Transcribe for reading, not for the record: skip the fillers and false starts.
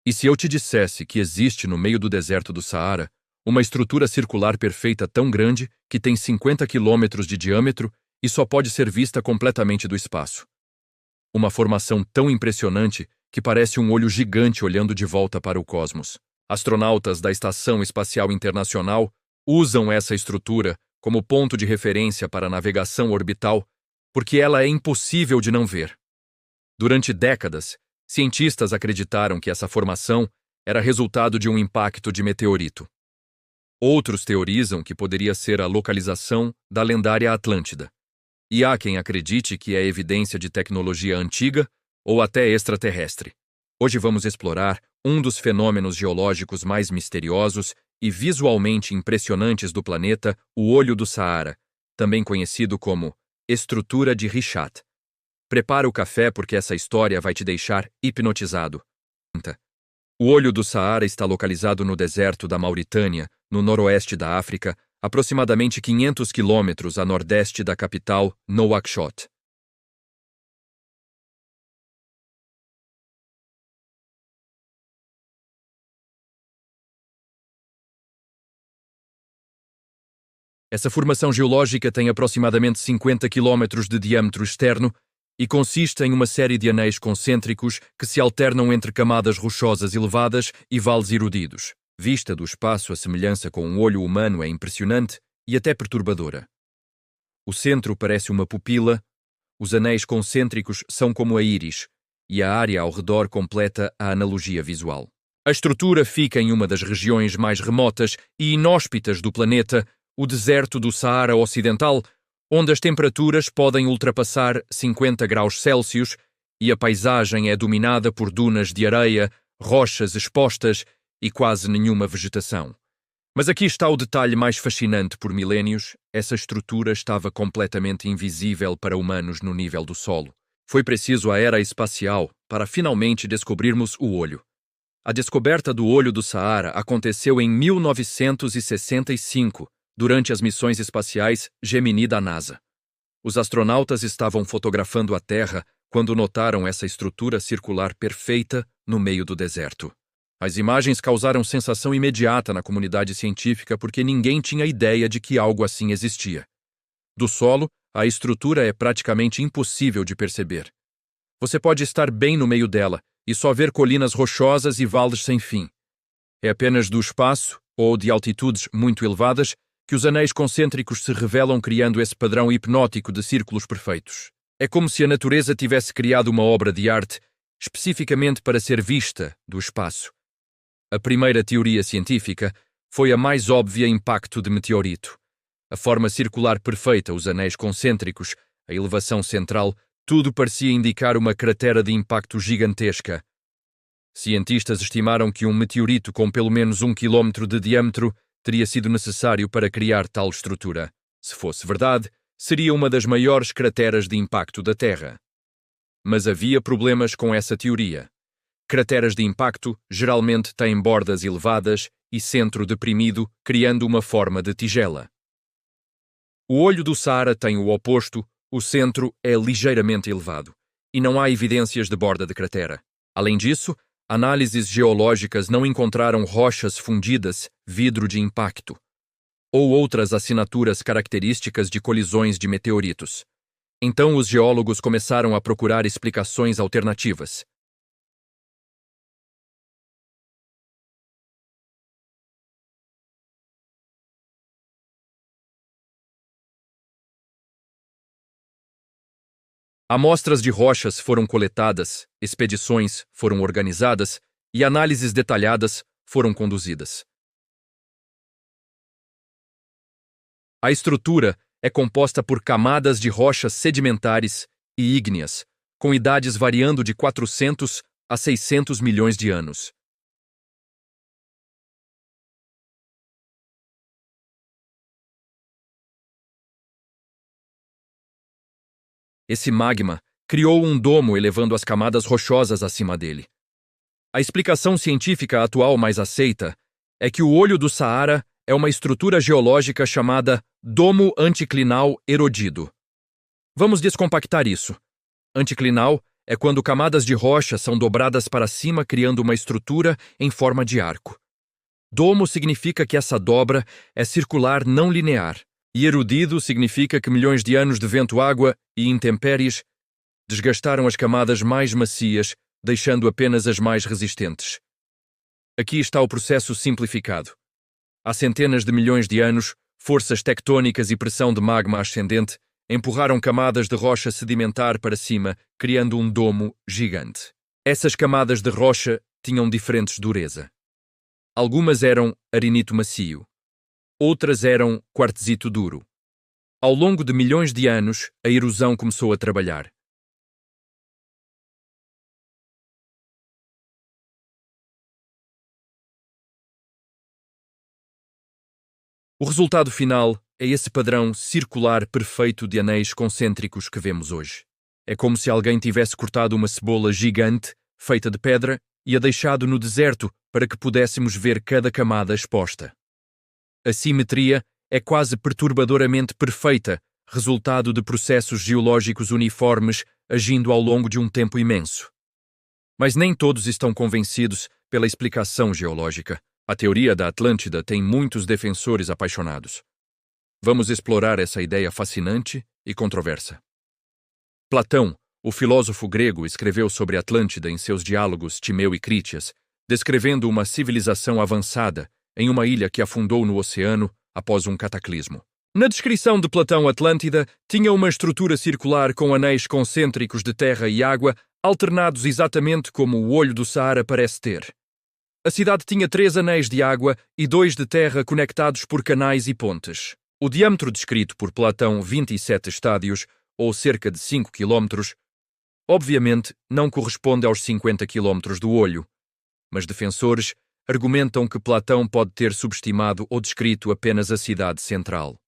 E se eu te dissesse que existe no meio do deserto do Saara uma estrutura circular perfeita tão grande que tem 50 quilômetros de diâmetro e só pode ser vista completamente do espaço? Uma formação tão impressionante que parece um olho gigante olhando de volta para o cosmos. Astronautas da Estação Espacial Internacional usam essa estrutura como ponto de referência para a navegação orbital porque ela é impossível de não ver. Durante décadas, cientistas acreditaram que essa formação era resultado de um impacto de meteorito. Outros teorizam que poderia ser a localização da lendária Atlântida. E há quem acredite que é evidência de tecnologia antiga ou até extraterrestre. Hoje vamos explorar um dos fenômenos geológicos mais misteriosos e visualmente impressionantes do planeta, o Olho do Saara, também conhecido como estrutura de Richat. Prepara o café porque essa história vai te deixar hipnotizado. O Olho do Saara está localizado no deserto da Mauritânia, no noroeste da África, aproximadamente 500 quilômetros a nordeste da capital, Nouakchott. Essa formação geológica tem aproximadamente 50 quilômetros de diâmetro externo e consiste em uma série de anéis concêntricos que se alternam entre camadas rochosas elevadas e vales erudidos. Vista do espaço, a semelhança com um olho humano é impressionante e até perturbadora. O centro parece uma pupila, os anéis concêntricos são como a íris, e a área ao redor completa a analogia visual. A estrutura fica em uma das regiões mais remotas e inóspitas do planeta, o deserto do Saara Ocidental, onde as temperaturas podem ultrapassar 50 graus Celsius e a paisagem é dominada por dunas de areia, rochas expostas e quase nenhuma vegetação. Mas aqui está o detalhe mais fascinante. Por milénios, essa estrutura estava completamente invisível para humanos no nível do solo. Foi preciso a era espacial para finalmente descobrirmos o olho. A descoberta do Olho do Saara aconteceu em 1965, durante as missões espaciais Gemini da NASA. Os astronautas estavam fotografando a Terra quando notaram essa estrutura circular perfeita no meio do deserto. As imagens causaram sensação imediata na comunidade científica porque ninguém tinha ideia de que algo assim existia. Do solo, a estrutura é praticamente impossível de perceber. Você pode estar bem no meio dela e só ver colinas rochosas e vales sem fim. É apenas do espaço, ou de altitudes muito elevadas, que os anéis concêntricos se revelam criando esse padrão hipnótico de círculos perfeitos. É como se a natureza tivesse criado uma obra de arte especificamente para ser vista do espaço. A primeira teoria científica foi a mais óbvia: impacto de meteorito. A forma circular perfeita, os anéis concêntricos, a elevação central, tudo parecia indicar uma cratera de impacto gigantesca. Cientistas estimaram que um meteorito com pelo menos 1 quilômetro de diâmetro teria sido necessário para criar tal estrutura. Se fosse verdade, seria uma das maiores crateras de impacto da Terra. Mas havia problemas com essa teoria. Crateras de impacto geralmente têm bordas elevadas e centro deprimido, criando uma forma de tigela. O Olho do Saara tem o oposto, o centro é ligeiramente elevado, e não há evidências de borda de cratera. Além disso, análises geológicas não encontraram rochas fundidas, vidro de impacto, ou outras assinaturas características de colisões de meteoritos. Então os geólogos começaram a procurar explicações alternativas. Amostras de rochas foram coletadas, expedições foram organizadas e análises detalhadas foram conduzidas. A estrutura é composta por camadas de rochas sedimentares e ígneas, com idades variando de 400 a 600 milhões de anos. Esse magma criou um domo elevando as camadas rochosas acima dele. A explicação científica atual mais aceita é que o Olho do Saara é uma estrutura geológica chamada domo anticlinal erodido. Vamos descompactar isso. Anticlinal é quando camadas de rocha são dobradas para cima, criando uma estrutura em forma de arco. Domo significa que essa dobra é circular não linear, e erudido significa que milhões de anos de vento, água e intempéries desgastaram as camadas mais macias, deixando apenas as mais resistentes. Aqui está o processo simplificado. Há centenas de milhões de anos, forças tectônicas e pressão de magma ascendente empurraram camadas de rocha sedimentar para cima, criando um domo gigante. Essas camadas de rocha tinham diferentes dureza. Algumas eram arenito macio, outras eram quartzito duro. Ao longo de milhões de anos, a erosão começou a trabalhar. O resultado final é esse padrão circular perfeito de anéis concêntricos que vemos hoje. É como se alguém tivesse cortado uma cebola gigante, feita de pedra, e a deixado no deserto para que pudéssemos ver cada camada exposta. A simetria é quase perturbadoramente perfeita, resultado de processos geológicos uniformes agindo ao longo de um tempo imenso. Mas nem todos estão convencidos pela explicação geológica. A teoria da Atlântida tem muitos defensores apaixonados. Vamos explorar essa ideia fascinante e controversa. Platão, o filósofo grego, escreveu sobre Atlântida em seus diálogos Timeu e Crítias, descrevendo uma civilização avançada em uma ilha que afundou no oceano após um cataclismo. Na descrição de Platão, Atlântida tinha uma estrutura circular com anéis concêntricos de terra e água alternados exatamente como o olho do Saara parece ter. A cidade tinha 3 anéis de água e 2 de terra conectados por canais e pontes. O diâmetro descrito por Platão, 27 estádios, ou cerca de 5 km, obviamente não corresponde aos 50 km do olho, mas defensores argumentam que Platão pode ter subestimado ou descrito apenas a cidade central.